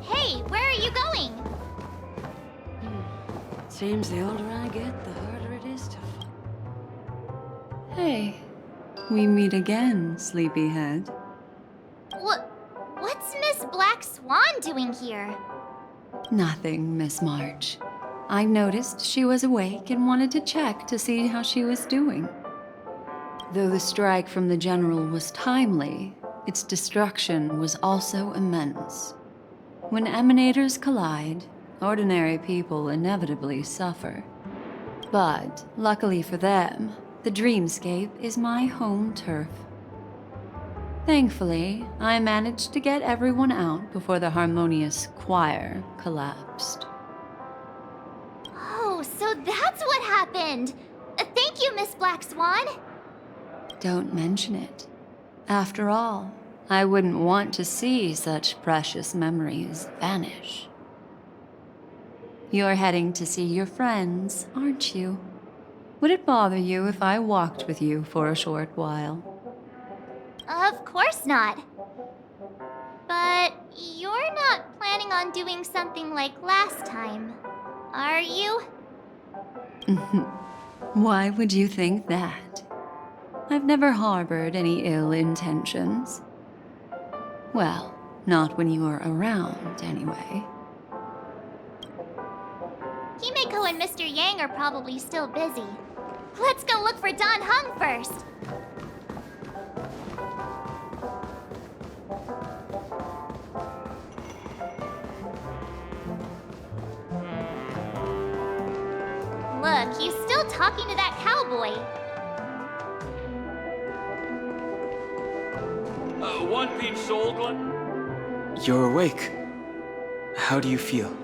Hey, where are you going? Seems the older I get, the harder it is to fall. Hey, we meet again, sleepyhead. What's Miss Black Swan doing here? Nothing, Miss March. I noticed she was awake and wanted to check to see how she was doing. Though the strike from the General was timely, its destruction was also immense. When emanators collide, ordinary people inevitably suffer. But, luckily for them, the dreamscape is my home turf. Thankfully, I managed to get everyone out before the harmonious choir collapsed. Oh, so that's what happened! Thank you, Miss Black Swan! Don't mention it. After all, I wouldn't want to see such precious memories vanish. You're heading to see your friends, aren't you? Would it bother you if I walked with you for a short while? Of course not. But you're not planning on doing something like last time, are you? Why would you think that? I've never harbored any ill intentions. Well, not when you were around, anyway. Himeko and Mr. Yang are probably still busy. Let's go look for Don Hung first! Look, he's still talking to that cowboy. One peach Solglin? You're awake. How do you feel?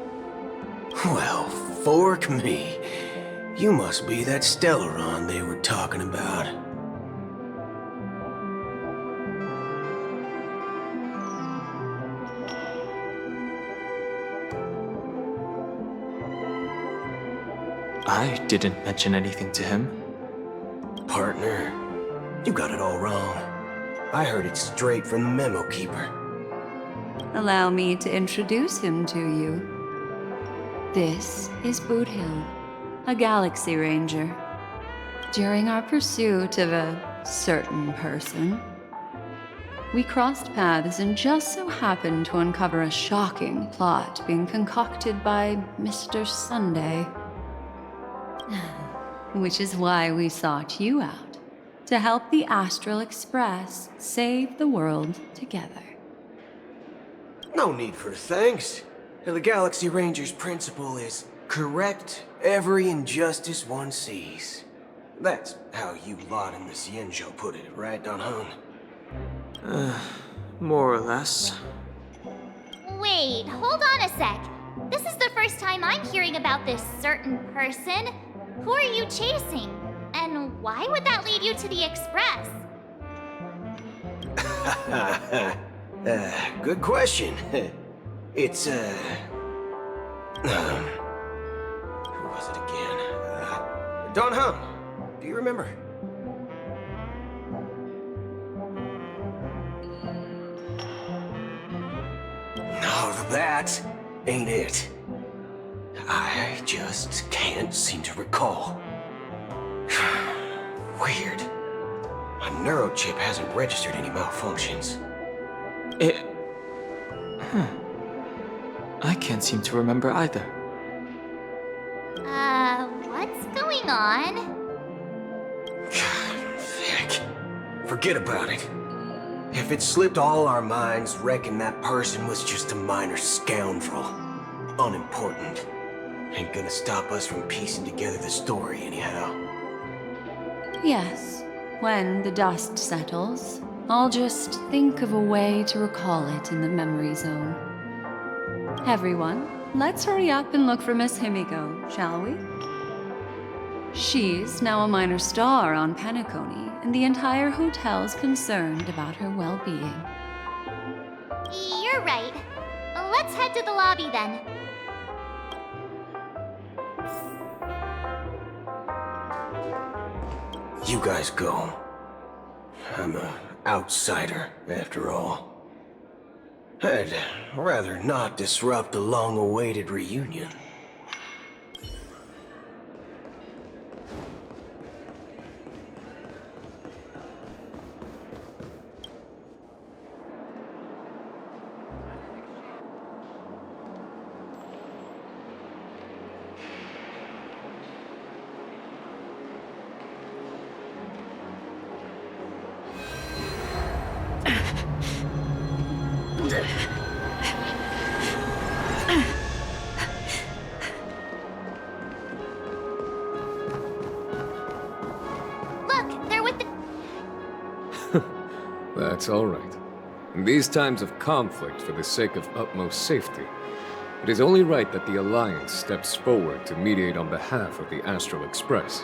Well, fork me. You must be that Stellaron they were talking about. I didn't mention anything to him. Partner, you got it all wrong. I heard it straight from the memo keeper. Allow me to introduce him to you. This is Boot Hill, a Galaxy Ranger. During our pursuit of a certain person, we crossed paths and just so happened to uncover a shocking plot being concocted by Mr. Sunday. Which is why we sought you out, to help the Astral Express save the world together. No need for thanks. The Galaxy Ranger's principle is correct every injustice one sees. That's how you lot in the Xianzhou put it, right, Don Hung? More or less. Wait, hold on a sec. This is the first time I'm hearing about this certain person. Who are you chasing? And why would that lead you to the Express? Good question. It's, who was it again? Don Hum. Do you remember? No, that ain't it. I just can't seem to recall. Weird. My neurochip hasn't registered any malfunctions. I can't seem to remember either. What's going on? Heck. Forget about it. If it slipped all our minds, reckon that person was just a minor scoundrel. Unimportant. Ain't gonna stop us from piecing together the story anyhow. Yes, when the dust settles, I'll just think of a way to recall it in the memory zone. Everyone, let's hurry up and look for Miss Himiko, shall we? She's now a minor star on Penacony, and the entire hotel's concerned about her well-being. You're right. Let's head to the lobby then. You guys go. I'm an outsider, after all. I'd rather not disrupt the long-awaited reunion. Look, they're with the... That's all right. In these times of conflict for the sake of utmost safety, it is only right that the Alliance steps forward to mediate on behalf of the Astral Express.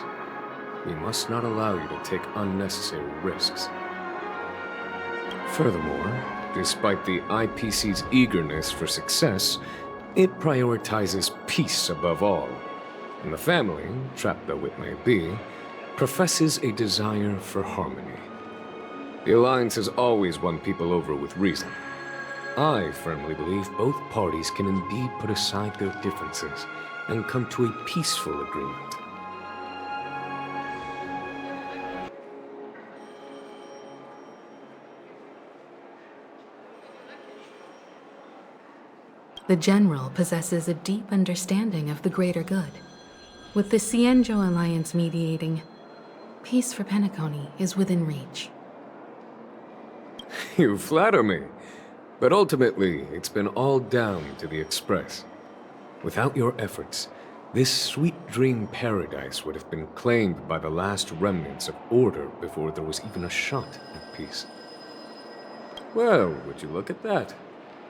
We must not allow you to take unnecessary risks. Furthermore, despite the IPC's eagerness for success, it prioritizes peace above all. And the family, trapped though it may be, professes a desire for harmony. The Alliance has always won people over with reason. I firmly believe both parties can indeed put aside their differences and come to a peaceful agreement. The General possesses a deep understanding of the greater good. With the Cienjo Alliance mediating, peace for Penacony is within reach. You flatter me. But ultimately, it's been all down to the Express. Without your efforts, this sweet dream paradise would have been claimed by the last remnants of order before there was even a shot at peace. Well, would you look at that?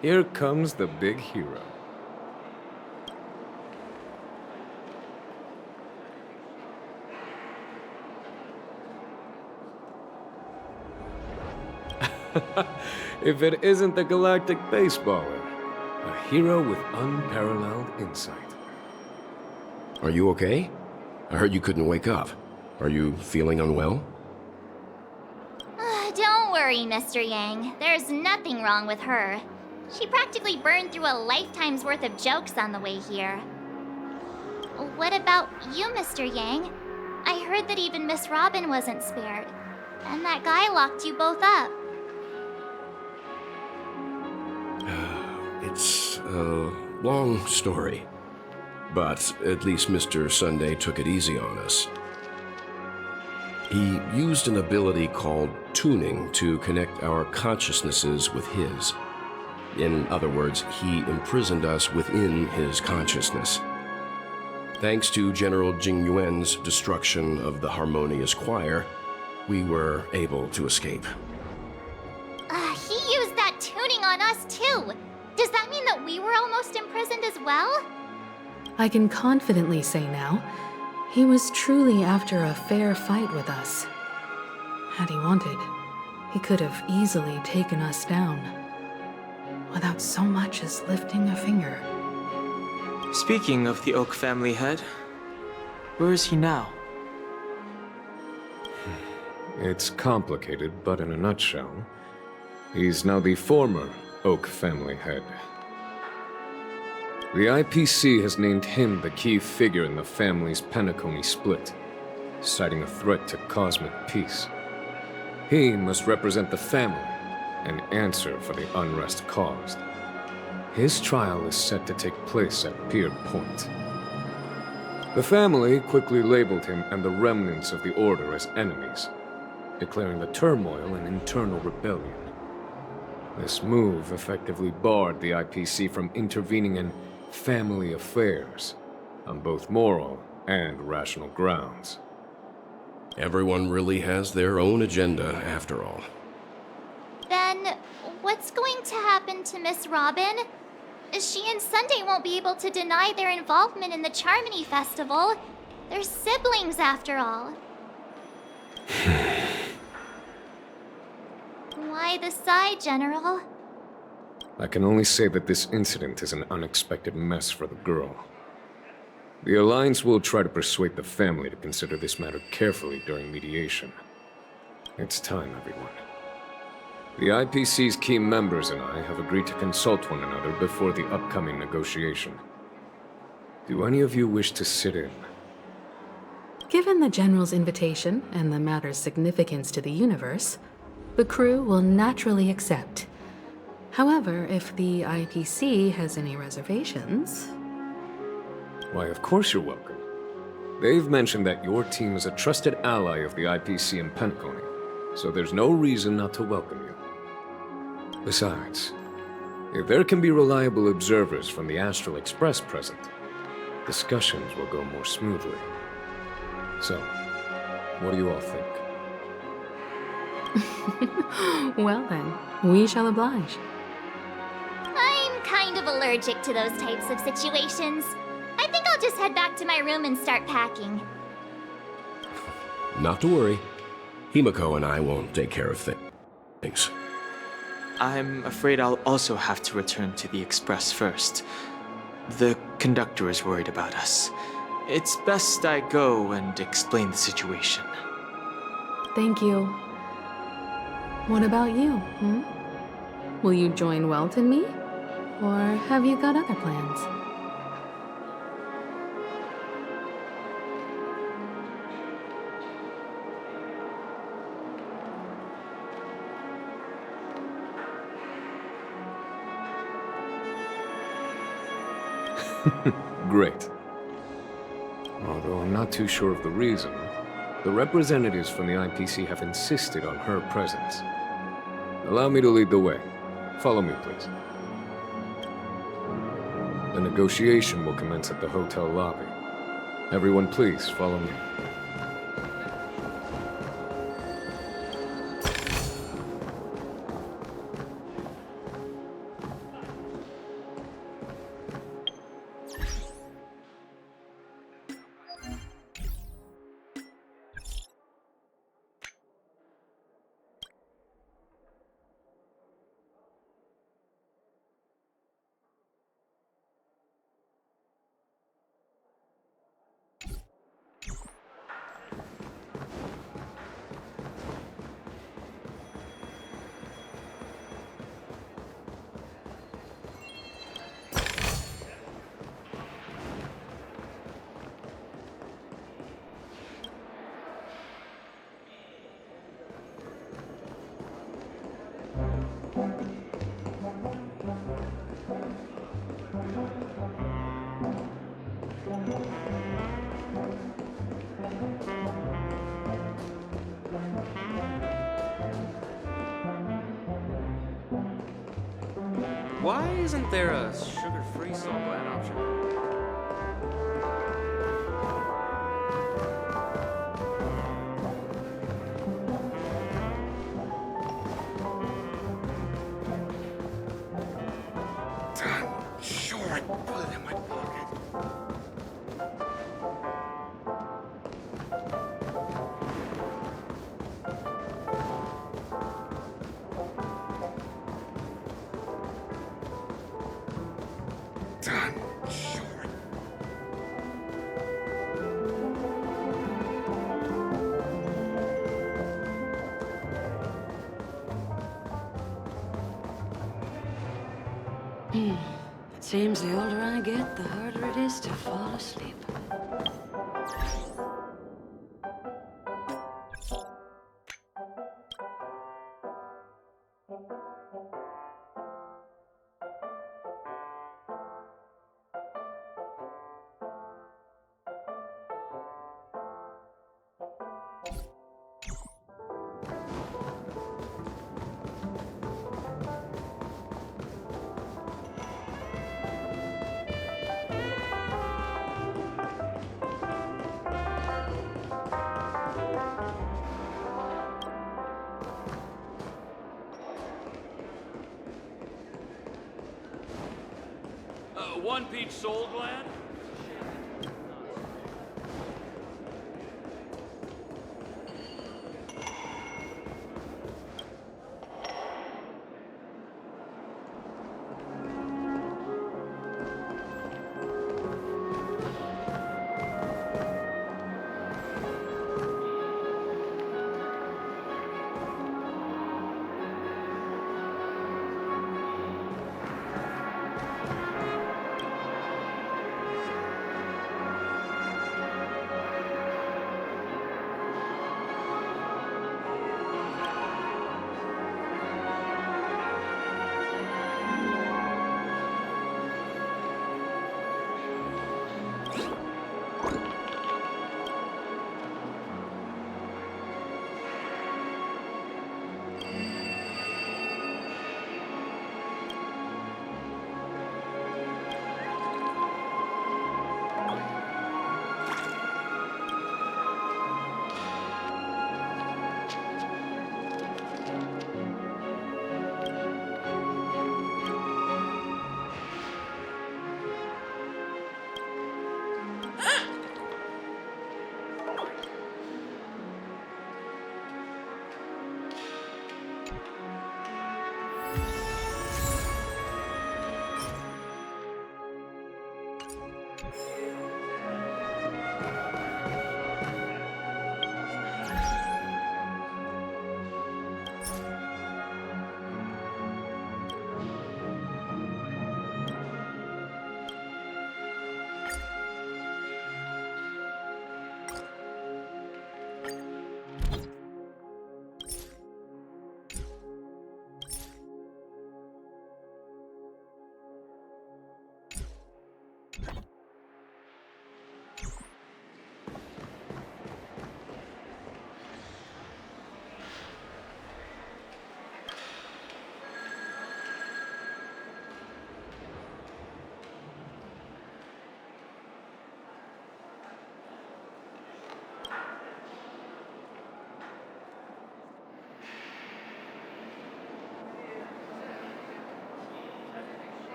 Here comes the big hero. If it isn't the galactic baseballer, a hero with unparalleled insight. Are you okay? I heard you couldn't wake up. Are you feeling unwell? Don't worry, Mr. Yang. There's nothing wrong with her. She practically burned through a lifetime's worth of jokes on the way here. What about you, Mr. Yang? I heard that even Miss Robin wasn't spared. And that guy locked you both up. It's a long story. But at least Mr. Sunday took it easy on us. He used an ability called tuning to connect our consciousnesses with his. In other words, he imprisoned us within his consciousness. Thanks to General Jing Yuan's destruction of the Harmonious Choir, we were able to escape. He used that tuning on us too. Does that mean that we were almost imprisoned as well? I can confidently say now, He was truly after a fair fight with us. Had he wanted, he could have easily taken us down, without so much as lifting a finger. Speaking of the Oak family head, where is he now? It's complicated, but in a nutshell, he's now the former Oak family head. The IPC has named him the key figure in the family's Penacony split, citing a threat to cosmic peace. He must represent the family and answer for the unrest caused. His trial is set to take place at Pier Point. The family quickly labeled him and the remnants of the Order as enemies, declaring the turmoil an internal rebellion. This move effectively barred the IPC from intervening in family affairs on both moral and rational grounds. Everyone really has their own agenda, after all. Then, what's going to happen to Miss Robin? She and Sunday won't be able to deny their involvement in the Charmony Festival. They're siblings, after all. Why the sigh, General? I can only say that this incident is an unexpected mess for the girl. The Alliance will try to persuade the family to consider this matter carefully during mediation. It's time, everyone. The IPC's key members and I have agreed to consult one another before the upcoming negotiation. Do any of you wish to sit in? Given the General's invitation and the matter's significance to the universe, the crew will naturally accept. However, if the IPC has any reservations... Why, of course you're welcome. They've mentioned that your team is a trusted ally of the IPC in Penacony, so there's no reason not to welcome you. Besides, if there can be reliable observers from the Astral Express present, discussions will go more smoothly. So, what do you all think? Well then, we shall oblige. I'm kind of allergic to those types of situations. I think I'll just head back to my room and start packing. Not to worry. Himiko and I won't take care of things. I'm afraid I'll also have to return to the Express first. The conductor is worried about us. It's best I go and explain the situation. Thank you. What about you, Will you join Welt and me? Or have you got other plans? Great. Although I'm not too sure of the reason, the representatives from the IPC have insisted on her presence. Allow me to lead the way. Follow me, please. The negotiation will commence at the hotel lobby. Everyone, please follow me. Why isn't there a sugar-free salt gland option? Sure, I put it in my pocket. It seems the older I get, the harder it is to fall asleep. One peach soul gland?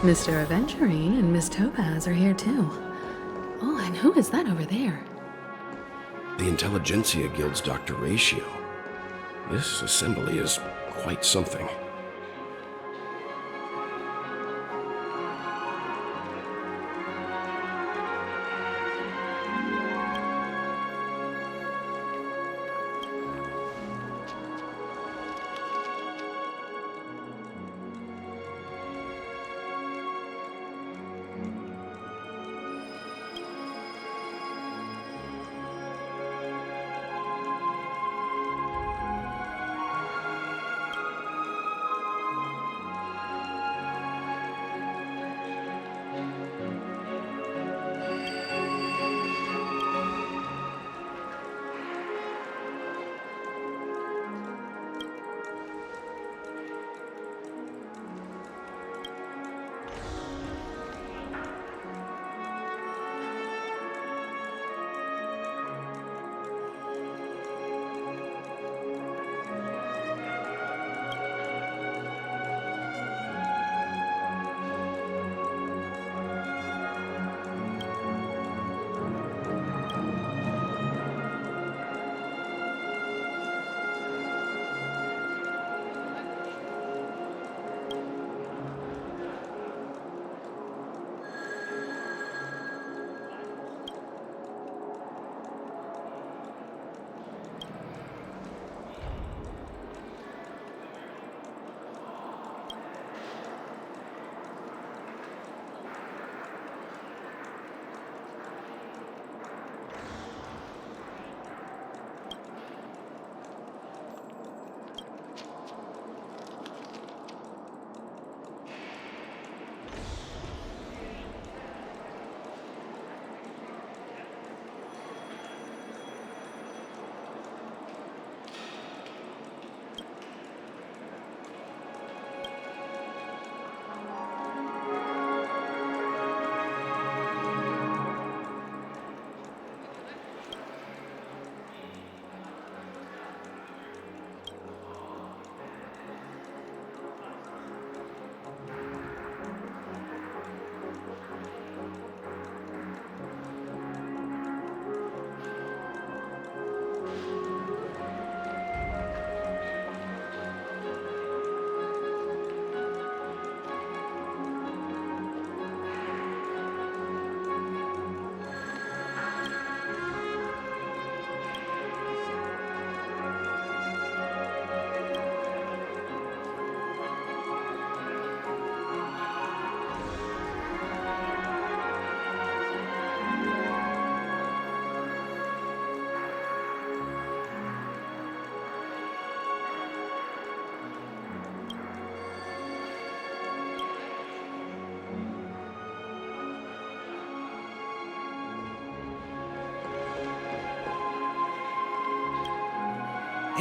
Mr. Aventurine and Miss Topaz are here too. Oh, and who is that over there? The Intelligentsia Guild's Dr. Ratio. This assembly is quite something.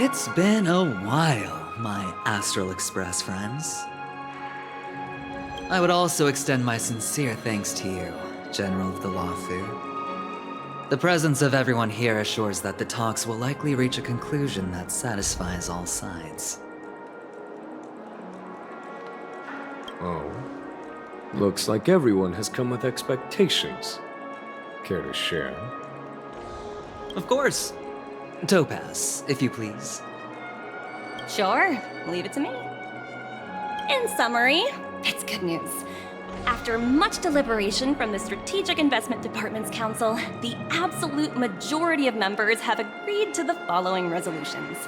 It's been a while, my Astral Express friends. I would also extend my sincere thanks to you, General of the Lawfu. The presence of everyone here assures that the talks will likely reach a conclusion that satisfies all sides. Oh. Looks like everyone has come with expectations. Care to share? Of course. Topaz, if you please. Sure, leave it to me. In summary, it's good news. After much deliberation from the Strategic Investment Department's Council, the absolute majority of members have agreed to the following resolutions.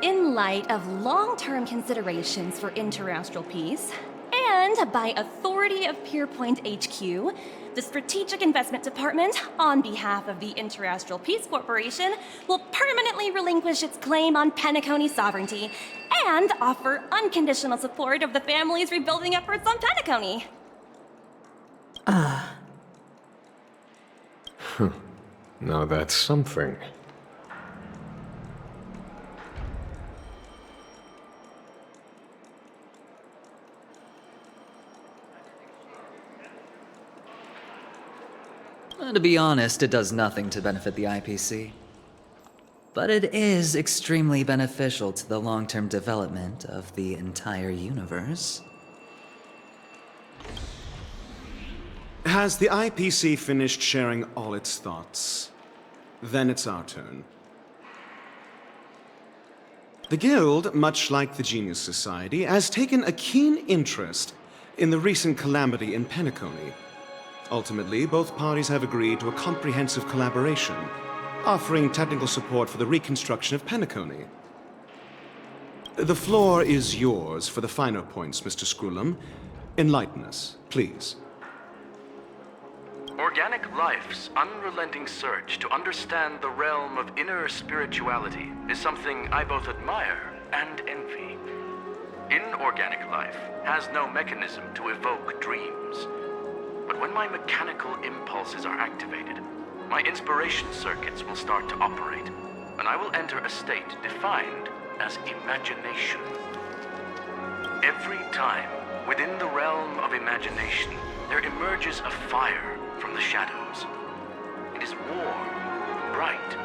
In light of long-term considerations for interastral peace, and by authority of Pierpoint HQ, the Strategic Investment Department, on behalf of the Interastral Peace Corporation, will permanently relinquish its claim on Penacony sovereignty and offer unconditional support of the family's rebuilding efforts on Penacony. Now that's something. To be honest, it does nothing to benefit the IPC. But it is extremely beneficial to the long-term development of the entire universe. Has the IPC finished sharing all its thoughts? Then it's our turn. The Guild, much like the Genius Society, has taken a keen interest in the recent calamity in Penacony. Ultimately, both parties have agreed to a comprehensive collaboration, offering technical support for the reconstruction of Penacony. The floor is yours for the finer points, Mr. Screwlum. Enlighten us, please. Organic life's unrelenting search to understand the realm of inner spirituality is something I both admire and envy. Inorganic life has no mechanism to evoke dreams. But when my mechanical impulses are activated, my inspiration circuits will start to operate, and I will enter a state defined as imagination. Every time, within the realm of imagination, there emerges a fire from the shadows. It is warm, bright.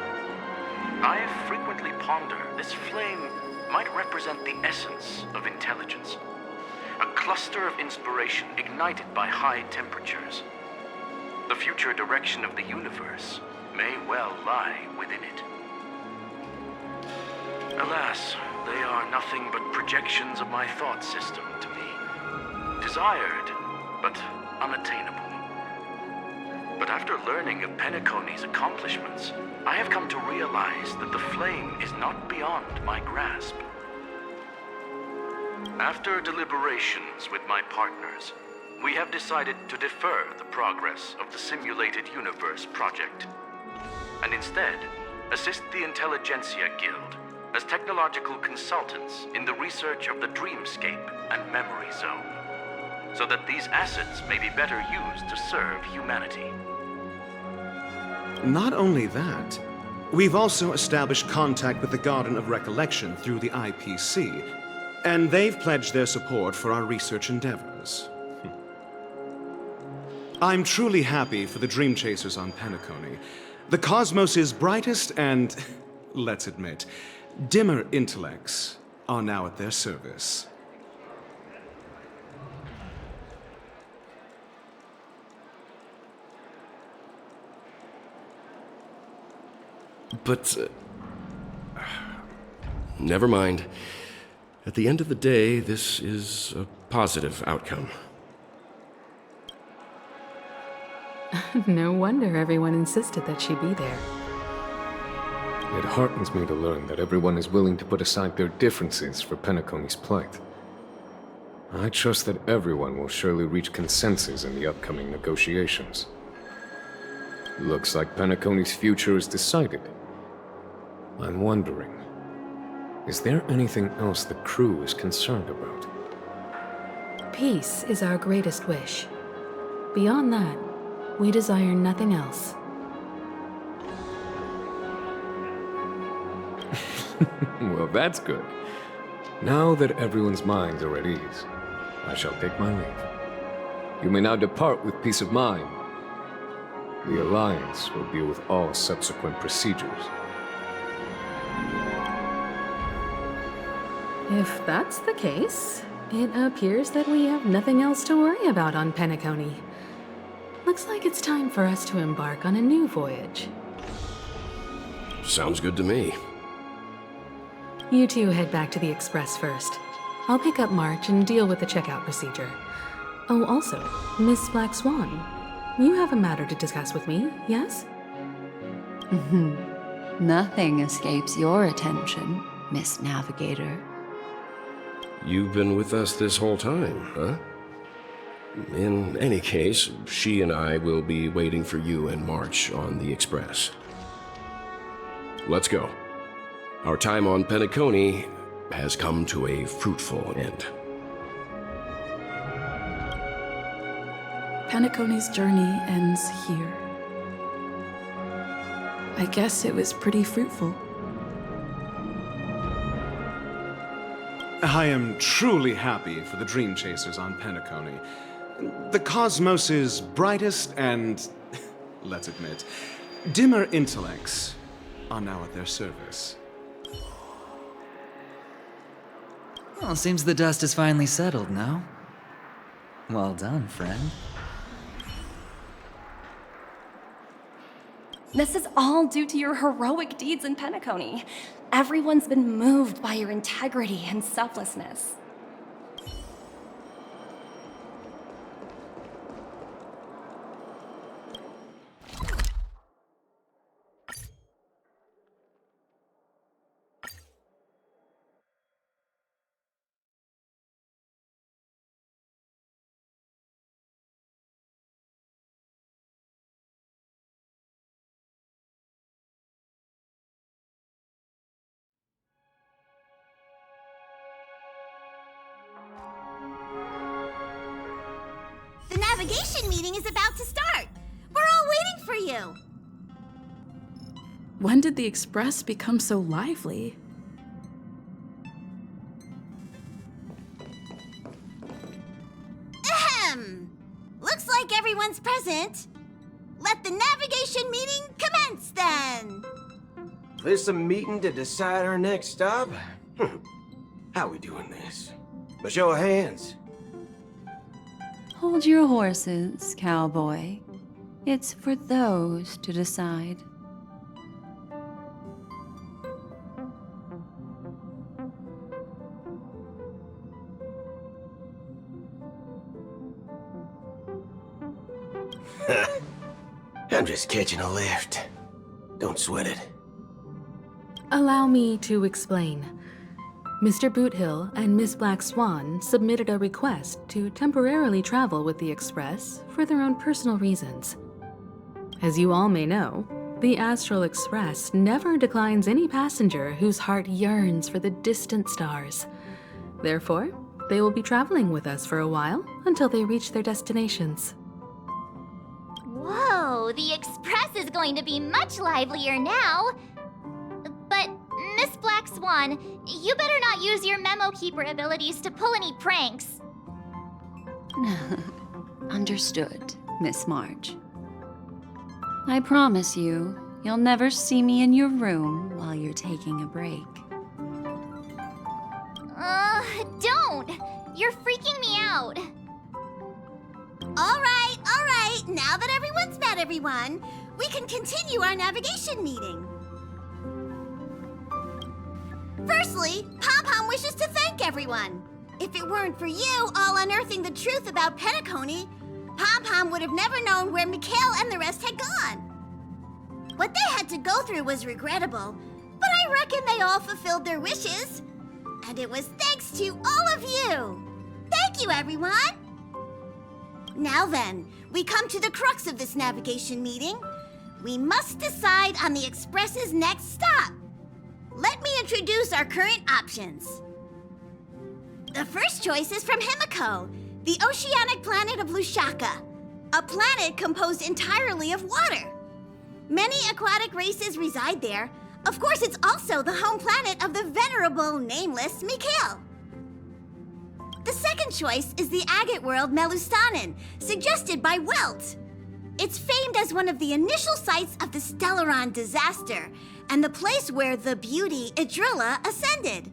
I frequently ponder this flame might represent the essence of intelligence. A cluster of inspiration ignited by high temperatures. The future direction of the universe may well lie within it. Alas, they are nothing but projections of my thought system to me. Desired, but unattainable. But after learning of Penacony's accomplishments, I have come to realize that the flame is not beyond my grasp. After deliberations with my partners, we have decided to defer the progress of the Simulated Universe project, and instead assist the Intelligentsia Guild as technological consultants in the research of the Dreamscape and Memory Zone, so that these assets may be better used to serve humanity. Not only that, we've also established contact with the Garden of Recollection through the IPC, and they've pledged their support for our research endeavors. I'm truly happy for the Dream Chasers on Penacony. The cosmos' brightest and, let's admit, dimmer intellects are now at their service. But, never mind. At the end of the day, this is a positive outcome. No wonder everyone insisted that she be there. It heartens me to learn that everyone is willing to put aside their differences for Penacony's plight. I trust that everyone will surely reach consensus in the upcoming negotiations. Looks like Penacony's future is decided. I'm wondering, is there anything else the crew is concerned about? Peace is our greatest wish. Beyond that, we desire nothing else. Well, that's good. Now that everyone's minds are at ease, I shall take my leave. You may now depart with peace of mind. The Alliance will deal with all subsequent procedures. If that's the case, it appears that we have nothing else to worry about on Penacony. Looks like it's time for us to embark on a new voyage. Sounds good to me. You two head back to the Express first. I'll pick up March and deal with the checkout procedure. Oh, also, Miss Black Swan, you have a matter to discuss with me, yes? Nothing escapes your attention, Miss Navigator. You've been with us this whole time, huh? In any case, she and I will be waiting for you and March on the Express. Let's go. Our time on Penacony has come to a fruitful end. Penacony's journey ends here. I guess it was pretty fruitful. I am truly happy for the Dream Chasers on Penacony. The cosmos's brightest and, let's admit, dimmer intellects are now at their service. Well, seems the dust is finally settled now. Well done, friend. This is all due to your heroic deeds in Penacony. Everyone's been moved by your integrity and selflessness. The navigation meeting is about to start. We're all waiting for you. When did the Express become so lively? Ahem. Looks like everyone's present. Let the navigation meeting commence then. This a meeting to decide our next stop? How we doing this? A show of hands. Hold your horses, cowboy. It's for those to decide. I'm just catching a lift. Don't sweat it. Allow me to explain. Mr. Boothill and Miss Black Swan submitted a request to temporarily travel with the Express for their own personal reasons. As you all may know, the Astral Express never declines any passenger whose heart yearns for the distant stars. Therefore, they will be traveling with us for a while until they reach their destinations. Whoa, the Express is going to be much livelier now. But, Miss Black Swan, you better not use your memo keeper abilities to pull any pranks. Understood, Miss March. I promise you, you'll never see me in your room while you're taking a break. Don't! You're freaking me out. All right. Now that everyone's met everyone, we can continue our navigation meeting. Firstly, Pom-Pom wishes to thank everyone. If it weren't for you all unearthing the truth about Penacony, Pom-Pom would have never known where Mikhail and the rest had gone. What they had to go through was regrettable, but I reckon they all fulfilled their wishes. And it was thanks to all of you. Thank you, everyone. Now then, we come to the crux of this navigation meeting. We must decide on the Express's next stop. Let me introduce our current options. The first choice is from Himiko, the oceanic planet of Lushaka, a planet composed entirely of water. Many aquatic races reside there, Of course, it's also the home planet of the venerable, nameless Mikhail. The second choice is the agate world Melustanen, suggested by Welt. It's famed as one of the initial sites of the Stellaron disaster, and the place where the beauty Idrilla ascended.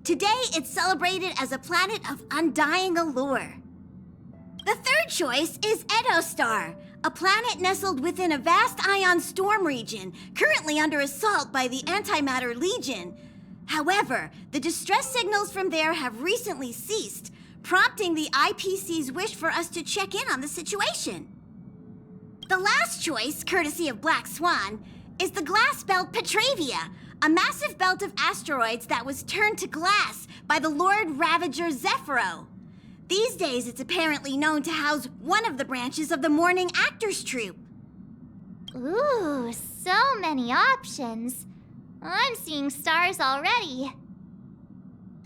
Today, it's celebrated as a planet of undying allure. The third choice is Edostar, a planet nestled within a vast ion storm region, currently under assault by the Antimatter Legion. However, the distress signals from there have recently ceased, prompting the IPC's wish for us to check in on the situation. The last choice, courtesy of Black Swan, is the glass belt Petravia, a massive belt of asteroids that was turned to glass by the Lord Ravager Zephyro. These days, it's apparently known to house one of the branches of the Morning Actors Troupe. Ooh, so many options. I'm seeing stars already.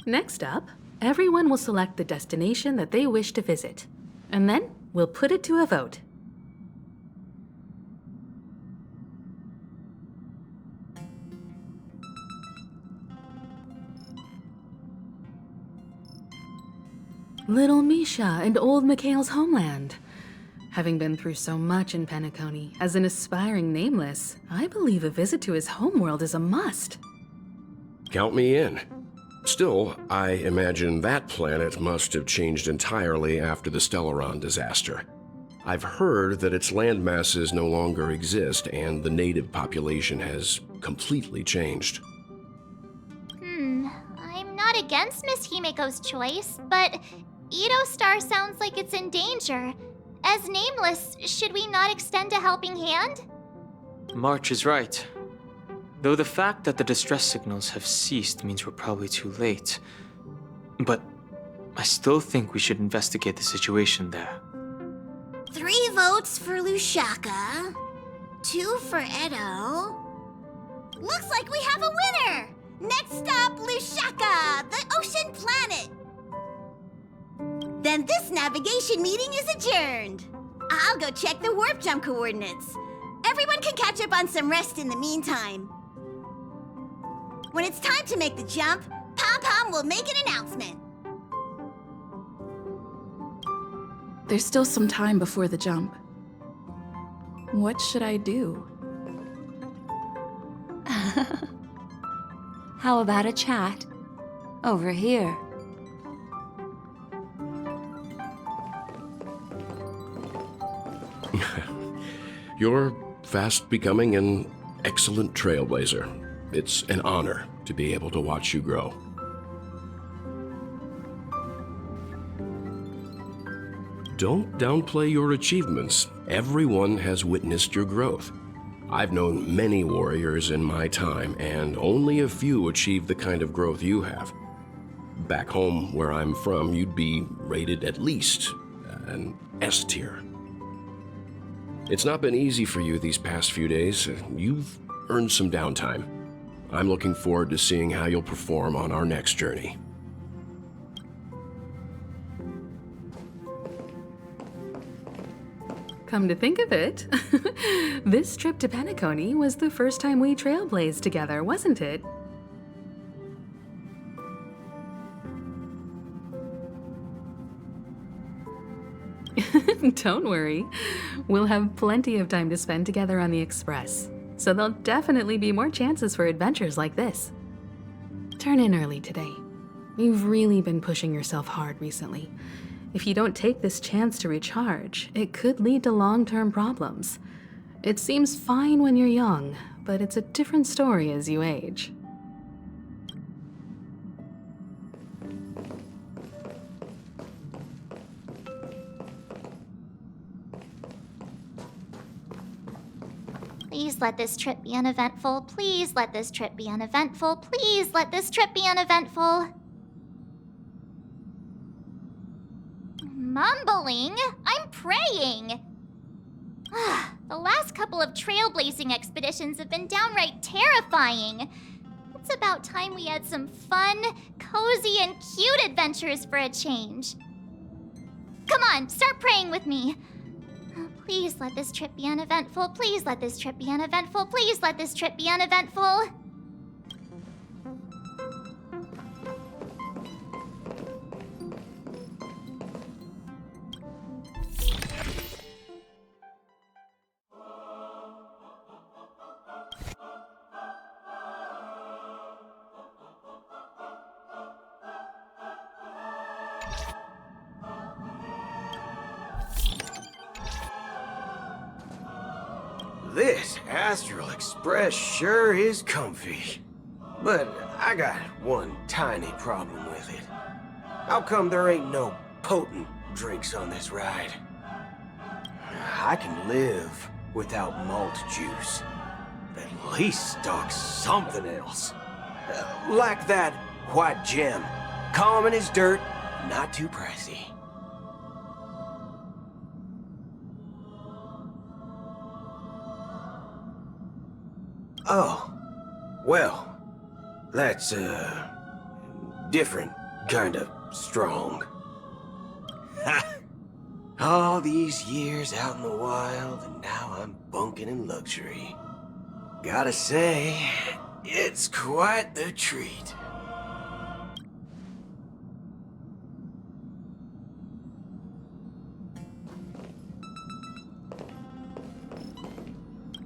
Next up, everyone will select the destination that they wish to visit, and then we'll put it to a vote. Little Misha and old Mikhail's homeland. Having been through so much in Penacony, as an aspiring nameless, I believe a visit to his homeworld is a must. Count me in. Still, I imagine that planet must have changed entirely after the Stellaron disaster. I've heard that its land masses no longer exist and the native population has completely changed. I'm not against Miss Himiko's choice, but Edostar sounds like it's in danger. As nameless, should we not extend a helping hand? March is right. Though the fact that the distress signals have ceased means we're probably too late. But I still think we should investigate the situation there. 3 votes for Lushaka, 2 for Edo. Looks like we have a winner! Next stop, Lushaka, the ocean planet. Then this navigation meeting is adjourned. I'll go check the warp jump coordinates. Everyone can catch up on some rest in the meantime. When it's time to make the jump, Pom-Pom will make an announcement. There's still some time before the jump. What should I do? How about a chat? Over here. You're fast becoming an excellent trailblazer. It's an honor to be able to watch you grow. Don't downplay your achievements. Everyone has witnessed your growth. I've known many warriors in my time, and only a few achieved the kind of growth you have. Back home, where I'm from, you'd be rated at least an S tier. It's not been easy for you these past few days. You've earned some downtime. I'm looking forward to seeing how you'll perform on our next journey. Come to think of it, this trip to Penacony was the first time we trailblazed together, wasn't it? Don't worry. We'll have plenty of time to spend together on the Express, so there'll definitely be more chances for adventures like this. Turn in early today. You've really been pushing yourself hard recently. If you don't take this chance to recharge, it could lead to long-term problems. It seems fine when you're young, but it's a different story as you age. Please let this trip be uneventful. Please let this trip be uneventful. Please let this trip be uneventful. Mumbling? I'm praying. The last couple of trailblazing expeditions have been downright terrifying. It's about time we had some fun, cozy, and cute adventures for a change. Come on, start praying with me. Please let this trip be uneventful. Please let this trip be uneventful. Please let this trip be uneventful. This Astral Express sure is comfy. But I got one tiny problem with it. How come there ain't no potent drinks on this ride? I can live without malt juice. At least stock something else. Like that white gem. Common as dirt, not too pricey. Oh, well, that's, different kind of strong. Ha! All these years out in the wild, and now I'm bunking in luxury. Gotta say, it's quite the treat.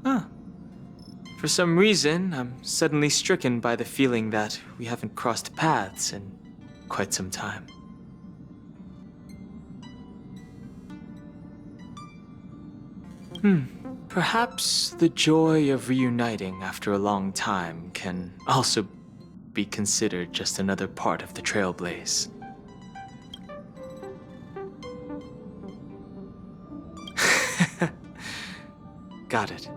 Huh. For some reason, I'm suddenly stricken by the feeling that we haven't crossed paths in quite some time. Perhaps the joy of reuniting after a long time can also be considered just another part of the Trailblaze. Got it.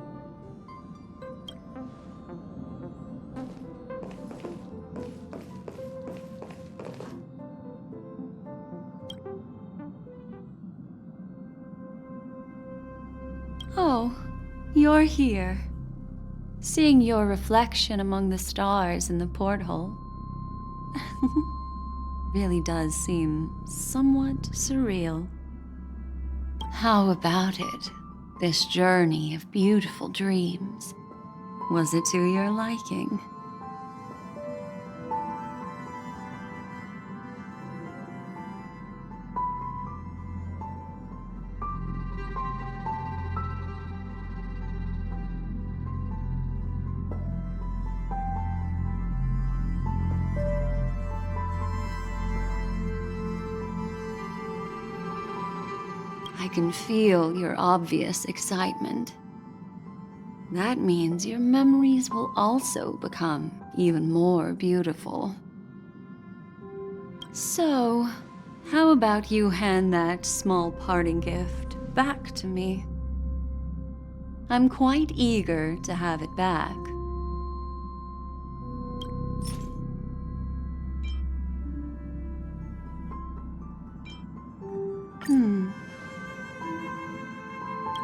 Oh, you're here. Seeing your reflection among the stars in the porthole really does seem somewhat surreal. How about it? This journey of beautiful dreams. Was it to your liking? I can feel your obvious excitement. That means your memories will also become even more beautiful. So, how about you hand that small parting gift back to me? I'm quite eager to have it back.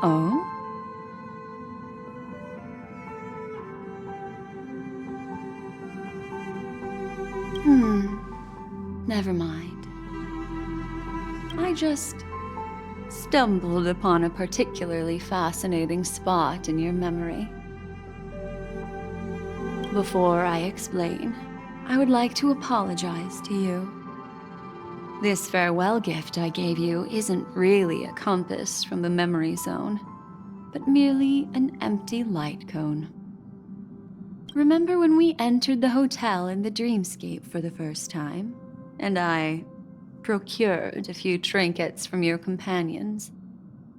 Oh? Never mind. I just stumbled upon a particularly fascinating spot in your memory. Before I explain, I would like to apologize to you. This farewell gift I gave you isn't really a compass from the memory zone, but merely an empty light cone. Remember when we entered the hotel in the dreamscape for the first time, and I procured a few trinkets from your companions?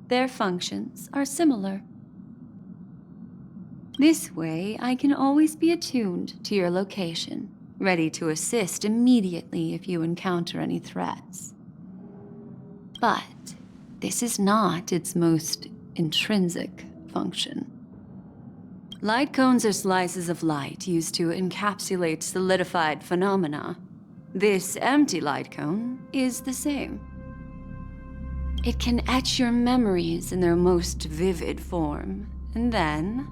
Their functions are similar. This way, I can always be attuned to your location, ready to assist immediately if you encounter any threats. But this is not its most intrinsic function. Light cones are slices of light used to encapsulate solidified phenomena. This empty light cone is the same. It can etch your memories in their most vivid form, and then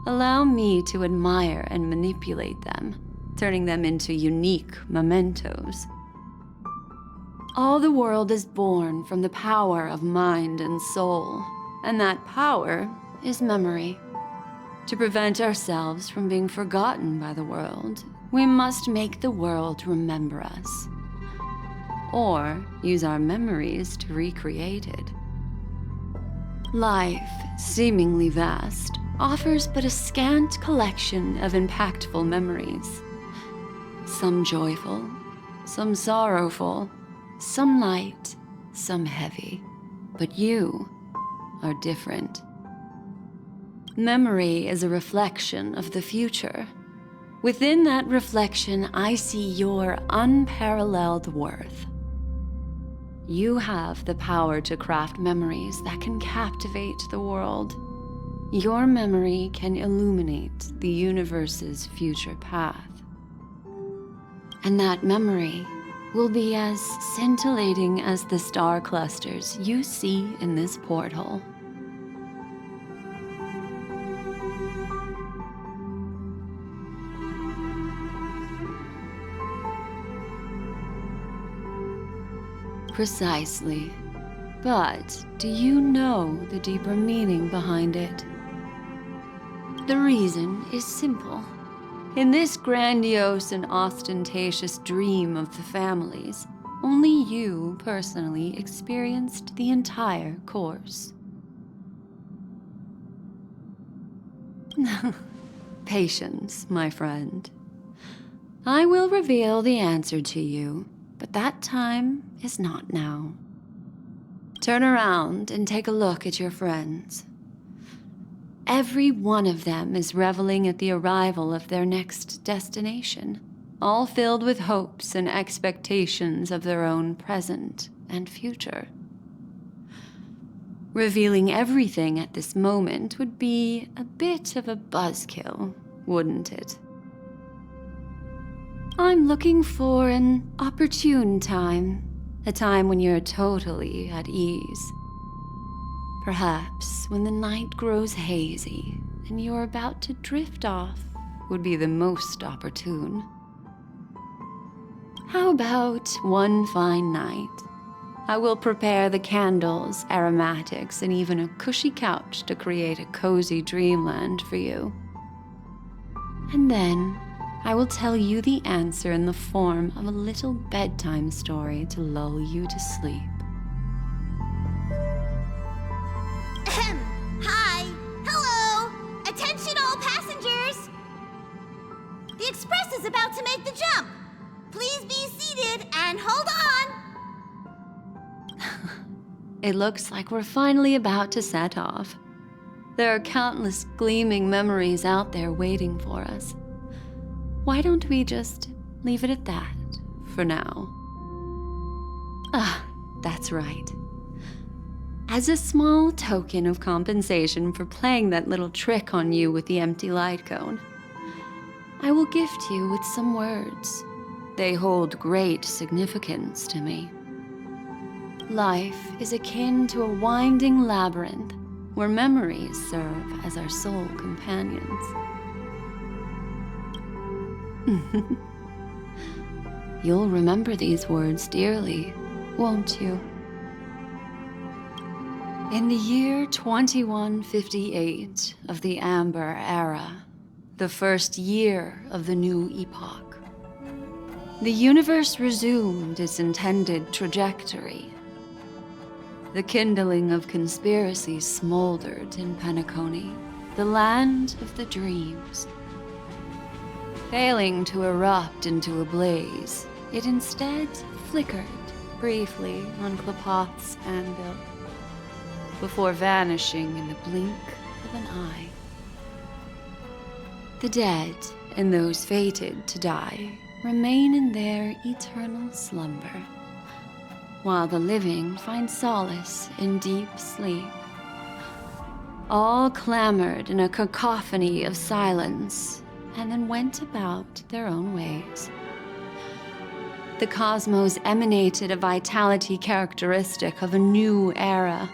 allow me to admire and manipulate them, turning them into unique mementos. All the world is born from the power of mind and soul, and that power is memory. To prevent ourselves from being forgotten by the world, we must make the world remember us, or use our memories to recreate it. Life, seemingly vast, offers but a scant collection of impactful memories. Some joyful, some sorrowful, some light, some heavy. But you are different. Memory is a reflection of the future. Within that reflection, I see your unparalleled worth. You have the power to craft memories that can captivate the world. Your memory can illuminate the universe's future path. And that memory will be as scintillating as the star clusters you see in this porthole. Precisely. But do you know the deeper meaning behind it? The reason is simple. In this grandiose and ostentatious dream of the families, only you personally experienced the entire course. Patience, my friend. I will reveal the answer to you, but that time is not now. Turn around and take a look at your friends. Every one of them is reveling at the arrival of their next destination, all filled with hopes and expectations of their own present and future. Revealing everything at this moment would be a bit of a buzzkill, wouldn't it? I'm looking for an opportune time, a time when you're totally at ease. Perhaps when the night grows hazy and you're about to drift off would be the most opportune. How about one fine night? I will prepare the candles, aromatics, and even a cushy couch to create a cozy dreamland for you. And then I will tell you the answer in the form of a little bedtime story to lull you to sleep. Hi! Hello! Attention all passengers! The express is about to make the jump. Please be seated and hold on! It looks like we're finally about to set off. There are countless gleaming memories out there waiting for us. Why don't we just leave it at that for now? That's right. As a small token of compensation for playing that little trick on you with the empty light cone, I will gift you with some words. They hold great significance to me. Life is akin to a winding labyrinth where memories serve as our sole companions. You'll remember these words dearly, won't you? In the year 2158 of the Amber Era, the first year of the new epoch, the universe resumed its intended trajectory. The kindling of conspiracy smoldered in Penacony, the land of the dreams. Failing to erupt into a blaze, it instead flickered briefly on Klapoth's anvil, before vanishing in the blink of an eye. The dead and those fated to die remain in their eternal slumber, while the living find solace in deep sleep. All clamored in a cacophony of silence, and then went about their own ways. The cosmos emanated a vitality characteristic of a new era,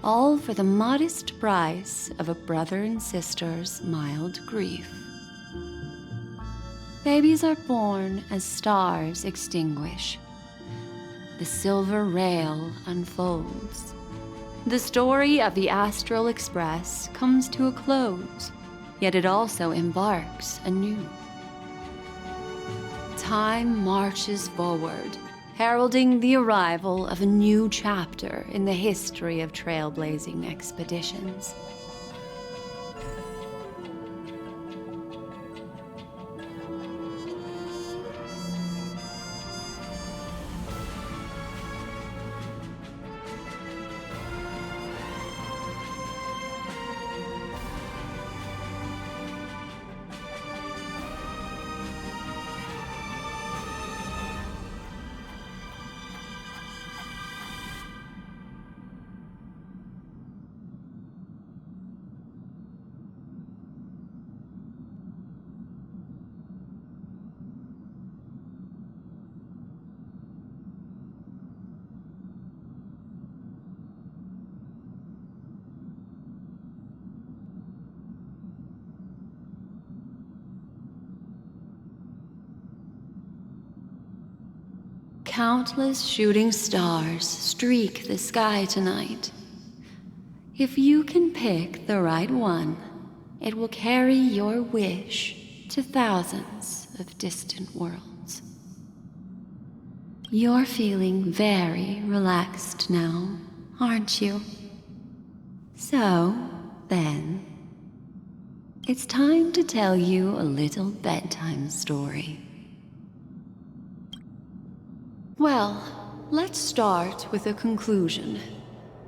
all for the modest price of a brother and sister's mild grief. Babies are born as stars extinguish. The silver rail unfolds. The story of the Astral Express comes to a close, yet it also embarks anew. Time marches forward, heralding the arrival of a new chapter in the history of trailblazing expeditions. Countless shooting stars streak the sky tonight. If you can pick the right one, it will carry your wish to thousands of distant worlds. You're feeling very relaxed now, aren't you? So, then, it's time to tell you a little bedtime story. Well, let's start with a conclusion.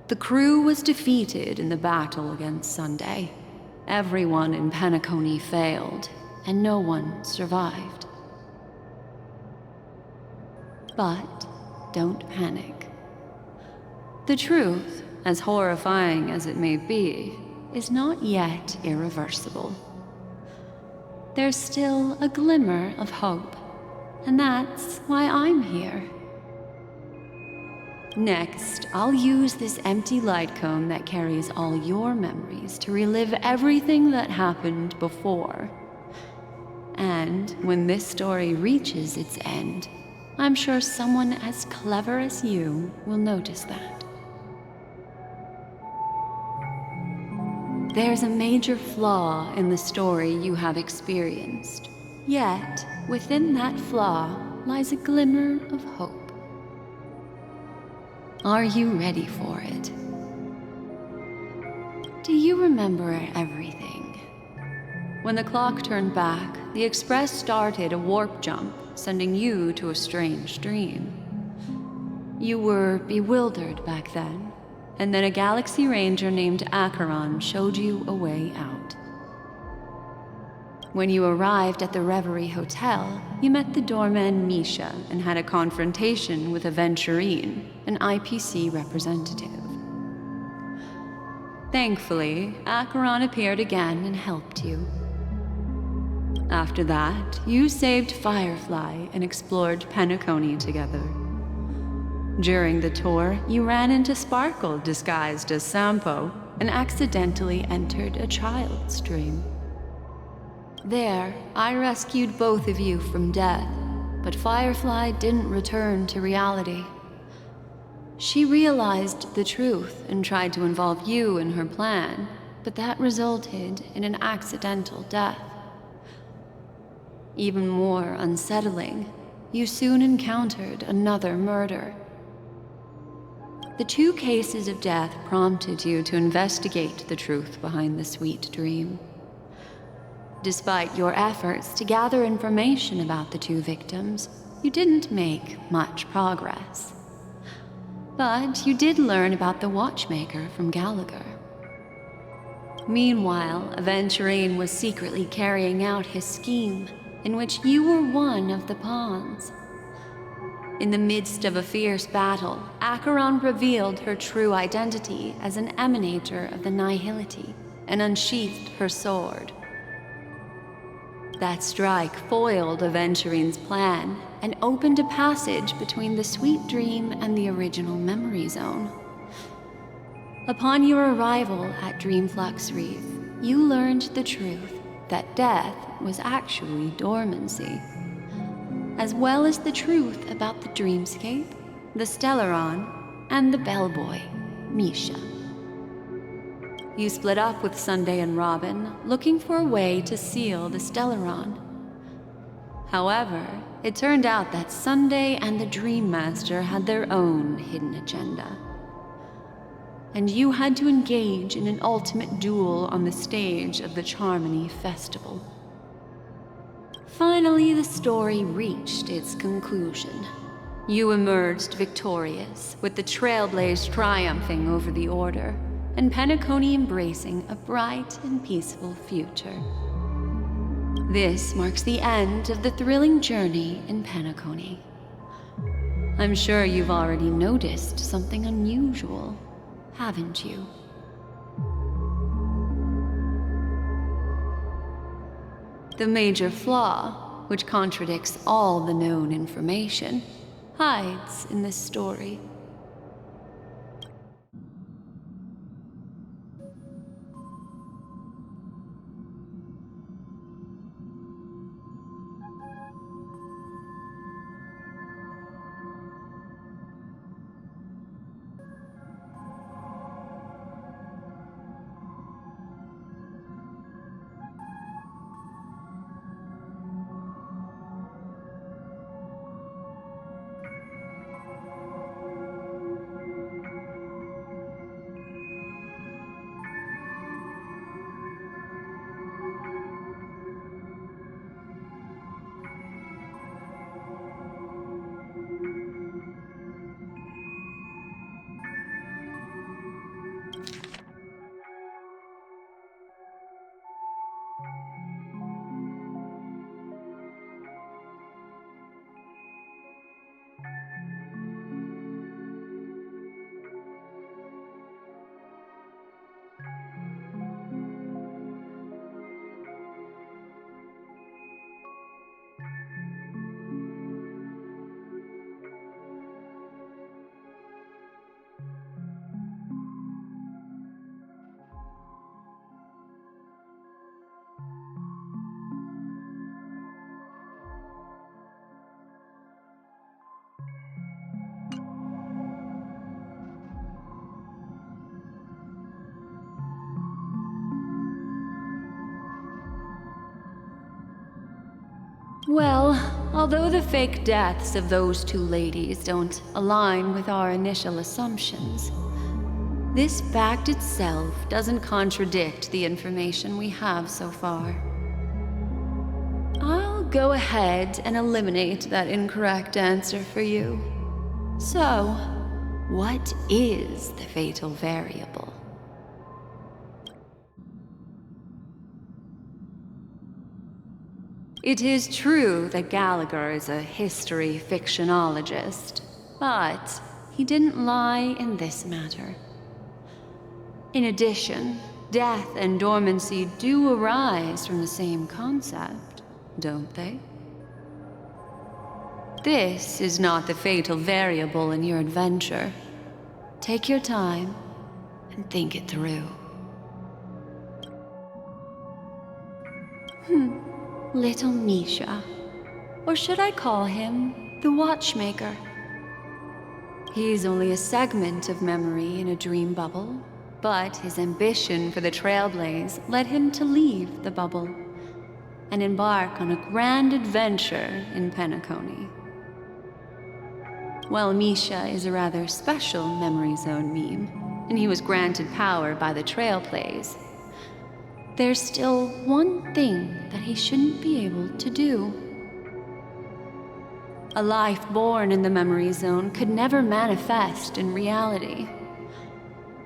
The crew was defeated in the battle against Sunday. Everyone in Penacony failed, and no one survived. But don't panic. The truth, as horrifying as it may be, is not yet irreversible. There's still a glimmer of hope, and that's why I'm here. Next, I'll use this empty light cone that carries all your memories to relive everything that happened before. And when this story reaches its end, I'm sure someone as clever as you will notice that. There's a major flaw in the story you have experienced. Yet, within that flaw lies a glimmer of hope. Are you ready for it? Do you remember everything? When the clock turned back, the Express started a warp jump, sending you to a strange dream. You were bewildered back then, and then a Galaxy Ranger named Acheron showed you a way out. When you arrived at the Reverie Hotel, you met the doorman Misha and had a confrontation with Aventurine, an IPC representative. Thankfully, Acheron appeared again and helped you. After that, you saved Firefly and explored Penacony together. During the tour, you ran into Sparkle disguised as Sampo and accidentally entered a child's dream. There, I rescued both of you from death, but Firefly didn't return to reality. She realized the truth and tried to involve you in her plan, but that resulted in an accidental death. Even more unsettling, you soon encountered another murder. The two cases of death prompted you to investigate the truth behind the sweet dream. Despite your efforts to gather information about the two victims, you didn't make much progress. But you did learn about the watchmaker from Gallagher. Meanwhile, Aventurine was secretly carrying out his scheme, in which you were one of the pawns. In the midst of a fierce battle, Acheron revealed her true identity as an emanator of the Nihility and unsheathed her sword. That strike foiled Aventurine's plan and opened a passage between the sweet dream and the original memory zone. Upon your arrival at Dreamflux Reef, you learned the truth that death was actually dormancy, as well as the truth about the dreamscape, the Stellaron, and the bellboy, Misha. You split up with Sunday and Robin, looking for a way to seal the Stellaron. However, it turned out that Sunday and the Dream Master had their own hidden agenda. And you had to engage in an ultimate duel on the stage of the Charmony Festival. Finally, the story reached its conclusion. You emerged victorious, with the Trailblaze triumphing over the Order, and Penacony embracing a bright and peaceful future. This marks the end of the thrilling journey in Penacony. I'm sure you've already noticed something unusual, haven't you? The major flaw, which contradicts all the known information, hides in this story. Well, although the fake deaths of those two ladies don't align with our initial assumptions, this fact itself doesn't contradict the information we have so far. I'll go ahead and eliminate that incorrect answer for you. So, what is the fatal variable? It is true that Gallagher is a history fictionologist, but he didn't lie in this matter. In addition, death and dormancy do arise from the same concept, don't they? This is not the fatal variable in your adventure. Take your time and think it through. Little Misha. Or should I call him the Watchmaker? He's only a segment of memory in a dream bubble, but his ambition for the Trailblaze led him to leave the bubble and embark on a grand adventure in Penacony. While Misha is a rather special Memory Zone meme, and he was granted power by the Trailblaze, there's still one thing that he shouldn't be able to do. A life born in the Memory Zone could never manifest in reality.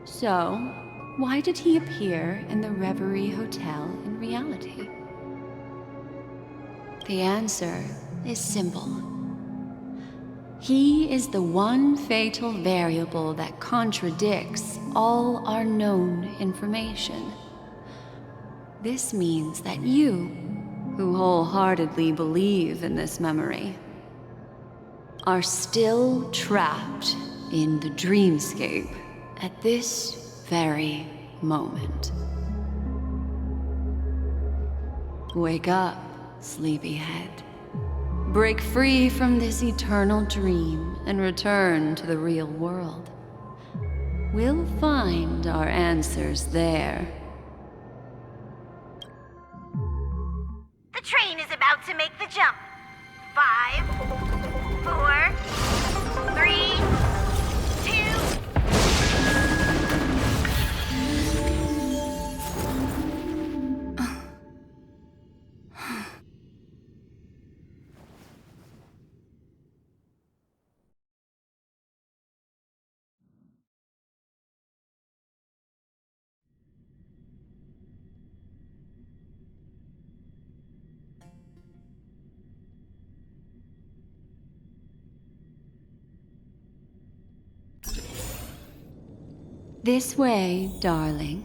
So, why did he appear in the Reverie Hotel in reality? The answer is simple. He is the one fatal variable that contradicts all our known information. This means that you, who wholeheartedly believe in this memory, are still trapped in the dreamscape at this very moment. Wake up, sleepyhead. Break free from this eternal dream and return to the real world. We'll find our answers there. The train is about to make the jump. 5, 4, 3, 2. This way, darling.